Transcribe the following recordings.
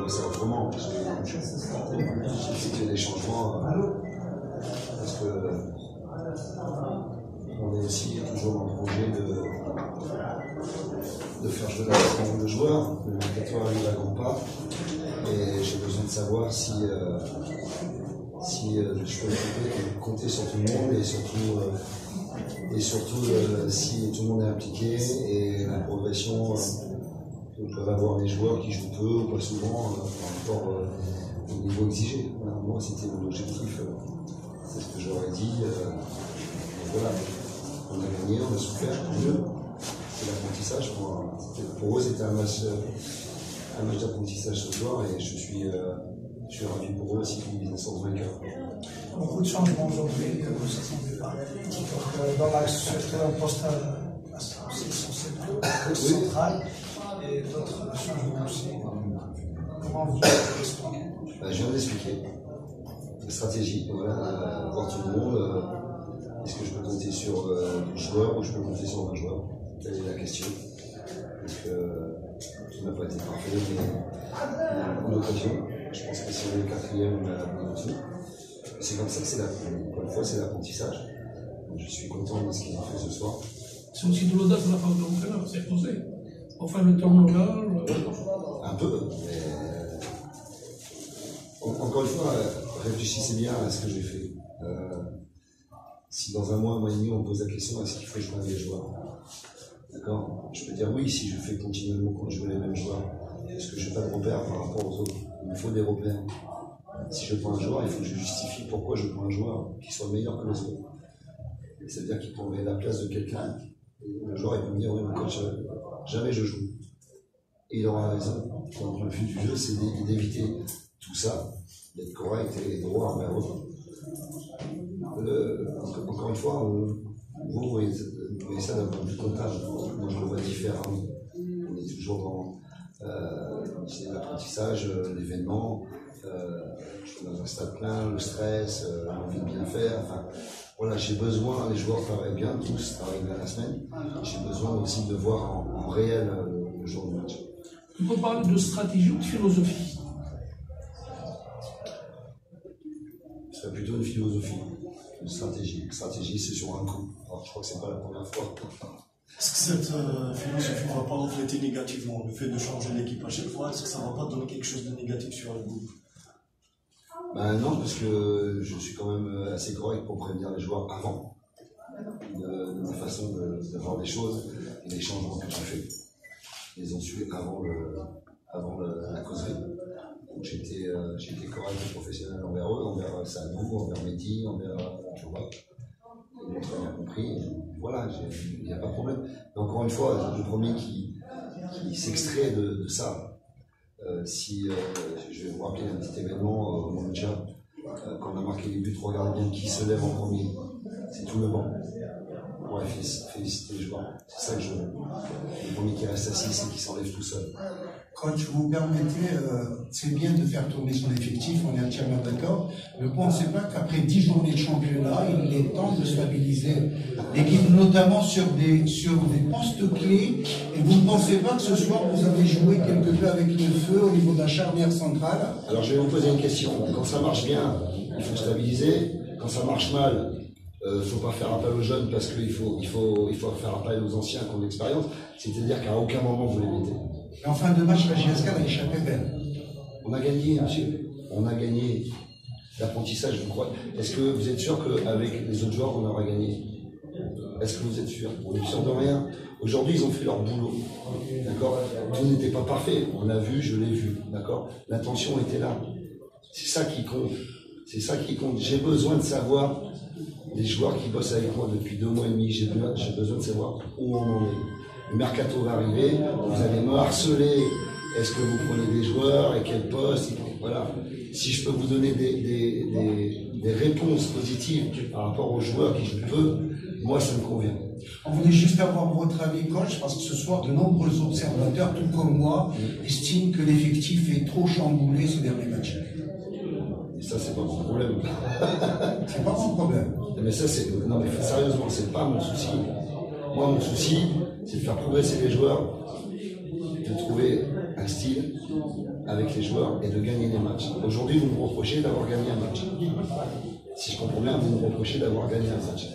vois ça autrement. C'est qu'il y a des changements. Parce que on est aussi toujours dans le projet de faire jouer l'ensemble de joueurs. Le mercatoire arrive à grands pas. Et j'ai besoin de savoir si je peux compter sur tout le monde et surtout si tout le monde est impliqué et la progression que peuvent avoir les joueurs qui jouent peu ou pas souvent par rapport au niveau exigé. Voilà, moi, c'était mon objectif, c'est ce que j'aurais dit. Voilà, on a gagné, on a souffert, mieux. C'est l'apprentissage. Pour eux, c'était un match d'apprentissage ce soir et je suis ravi pour eux aussi qu'ils sortent vainqueurs. Beaucoup de changements aujourd'hui, vous ne s'attendez pas. Donc, dans ce poste central et d'autres changements aussi. Comment vous expliquez? Je viens d'expliquer. La stratégie, voilà, voir tout le monde. Est-ce que je peux compter sur 12 joueurs ou je peux compter sur 20 joueurs? Telle est la question. Donc, tout n'a pas été parfait, mais une occasion. Je pense que si on est le quatrième, on a la bonne option. C'est comme ça que encore une fois, c'est l'apprentissage. Je suis content de ce qu'ils ont fait ce soir. C'est aussi de l'audace de la part de l'entraîneur, c'est posé. Enfin, le turnover. Un peu, mais encore une fois, réfléchissez bien à ce que j'ai fait. Si dans un mois et demi, on me pose la question, est-ce qu'il faut jouer avec les joueurs? D'accord? Je peux dire oui si je fais continuellement jouer les mêmes joueurs. Parce que je n'ai pas de repères par rapport aux autres. Il me faut des repères. Si je prends un joueur, il faut que je justifie pourquoi je prends un joueur qui soit meilleur que les autres. C'est-à-dire qu'il prendrait la place de quelqu'un. Le joueur il peut me dire oui, mais coach, jamais je joue. Et il aura raison. Donc le but du jeu, c'est d'éviter tout ça, d'être correct et droit envers eux. Encore une fois, vous voyez ça d'un point de vue comptable. Moi, je le vois différemment. On est toujours dans l'apprentissage, l'événement, je suis dans un stade plein, le stress, l'envie de bien faire. Enfin, voilà, j'ai besoin, les joueurs travaillent bien, tous travaillent bien la semaine. J'ai besoin aussi de voir en réel le jour du match. On peut parler de stratégie ou de philosophie? Ce serait plutôt une philosophie, une stratégie. Une stratégie, c'est sur un coup. Alors, je crois que c'est pas la première fois. Est-ce que cette philosophie ne va pas refléter négativement le fait de changer l'équipe à chaque fois? Est-ce que ça ne va pas donner quelque chose de négatif sur le groupe? Non, parce que je suis quand même assez correct pour prévenir les joueurs avant de ma façon de voir les choses et les changements que j'ai faits. Ils ont su avant la causerie. Donc j'étais correct et professionnel envers eux, envers Sadou, envers Mehdi, envers Joba. Ils m'ont très bien compris. Voilà, il n'y a pas de problème. Mais encore une fois, le premier qui s'extrait de ça. Je vais vous rappeler un petit événement au Mondial, quand on a marqué les buts, regardez bien qui se lève en premier. C'est tout le banc. Ouais, féliciter les joueurs. C'est ça que je veux. Le premier qui reste assis, c'est qui s'enlève tout seul. Coach, vous permettez, c'est bien de faire tourner son effectif, on est entièrement d'accord. Ne pensez pas qu'après 10 journées de championnat, il est temps de stabiliser l'équipe, notamment sur des postes clés. Et vous ne pensez pas que ce soir, vous avez joué quelque peu avec le feu au niveau de la charnière centrale? Alors je vais vous poser une question. Quand ça marche bien, il faut stabiliser. Quand ça marche mal, il ne faut pas faire appel aux jeunes parce qu'il faut faire appel aux anciens qui ont de l'expérience. C'est-à-dire qu'à aucun moment vous les mettez. En fin de match, la GSK a échappé belle. On a gagné, monsieur. On a gagné. L'apprentissage, vous croyez? Est-ce que vous êtes sûr qu'avec les autres joueurs, on aura gagné? Est-ce que vous êtes sûr? On n'est sûr de rien. Aujourd'hui, ils ont fait leur boulot. D'accord? Tout n'était pas parfait. On a vu, je l'ai vu. D'accord? L'intention était là. C'est ça qui compte. C'est ça qui compte. J'ai besoin de savoir, les joueurs qui bossent avec moi depuis 2 mois et demi, j'ai besoin de savoir où on en est. Le mercato va arriver, vous allez me harceler. Est-ce que vous prenez des joueurs et quel poste? Voilà. Si je peux vous donner des réponses positives par rapport aux joueurs qui jouent peu, moi ça me convient. On voulait juste avoir votre avis, coach, parce que ce soir, de nombreux observateurs, tout comme moi, estiment que l'effectif est trop chamboulé ces derniers matchs. Et ça, c'est pas mon problème. C'est pas mon problème. Mais ça, non, mais sérieusement, c'est pas mon souci. Moi, mon souci, c'est de faire progresser les joueurs, de trouver un un style avec les joueurs et de gagner des matchs. Aujourd'hui, vous me reprochez d'avoir gagné un match. Si je comprends bien, vous me reprochez d'avoir gagné un match.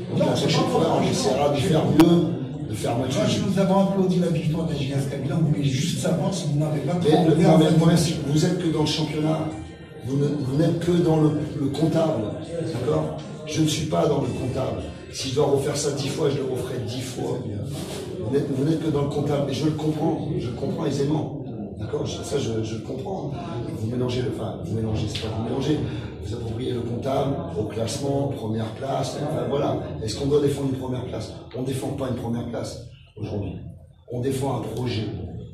Donc la prochaine fois, on essaiera de faire mieux, de faire match. Nous avons applaudi la victoire de la JS Kabylie. On voulait juste savoir si vous n'avez pas mais le problème, c'est que vous êtes que dans le championnat. Vous n'êtes que dans le comptable. D'accord? Je ne suis pas dans le comptable. Si je dois refaire ça 10 fois, je le referai 10 fois. Vous n'êtes que dans le comptable. Et je le comprends aisément. D'accord? Ça, je le comprends. Vous mélangez, c'est pas vous mélangez. Vous appropriez le comptable au classement, première place. Enfin, voilà. Est-ce qu'on doit défendre une première place? On ne défend pas une première place aujourd'hui. On défend un projet.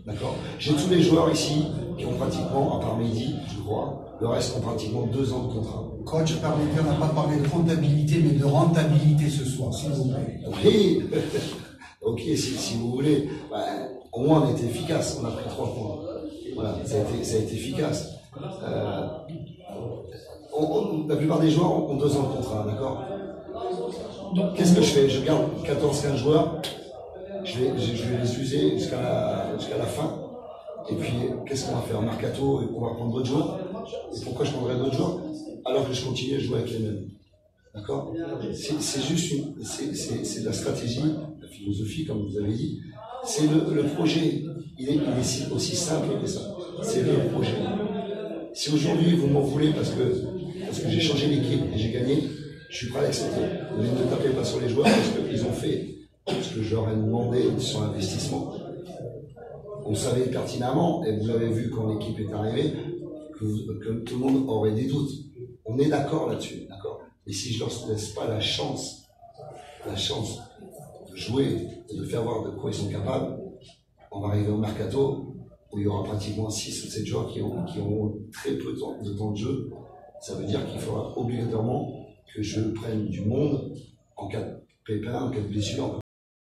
D'accord? J'ai tous les joueurs ici qui ont pratiquement, à part Mehdi, je crois, le reste ont pratiquement 2 ans de contrat. Coach, on n'a pas parlé de comptabilité, mais de rentabilité ce soir, s'il vous plaît. Oui, ok, si vous voulez. Au moins, on a été efficace. On a pris 3 points. Voilà, ça a été efficace. La plupart des joueurs ont 2 ans de contrat, d'accord? Qu'est-ce que je fais? Je garde 14-15 joueurs. Je vais les user jusqu'à la fin. Et puis, qu'est-ce qu'on va faire? Mercato, on va prendre d'autres joueurs. Et pourquoi je prendrais d'autres joueurs alors que je continue à jouer avec les mêmes? D'accord? C'est juste c'est de la stratégie, la philosophie, comme vous avez dit. C'est le projet. Il est aussi simple que ça. C'est le projet. Si aujourd'hui vous m'en voulez parce que j'ai changé l'équipe et j'ai gagné, je suis prêt à l'accepter. Mais ne tapez pas sur les joueurs parce qu'ils ont fait ce que je leur ai demandé sur l'investissement. On savait pertinemment, et vous l'avez vu quand l'équipe est arrivée, que tout le monde aurait des doutes. On est d'accord là-dessus, d'accord? Et si je ne leur laisse pas la chance de jouer et de faire voir de quoi ils sont capables, on va arriver au mercato où il y aura pratiquement 6 ou 7 joueurs qui auront très peu de temps de jeu. Ça veut dire qu'il faudra obligatoirement que je prenne du monde en cas de pépin, en cas de blessure.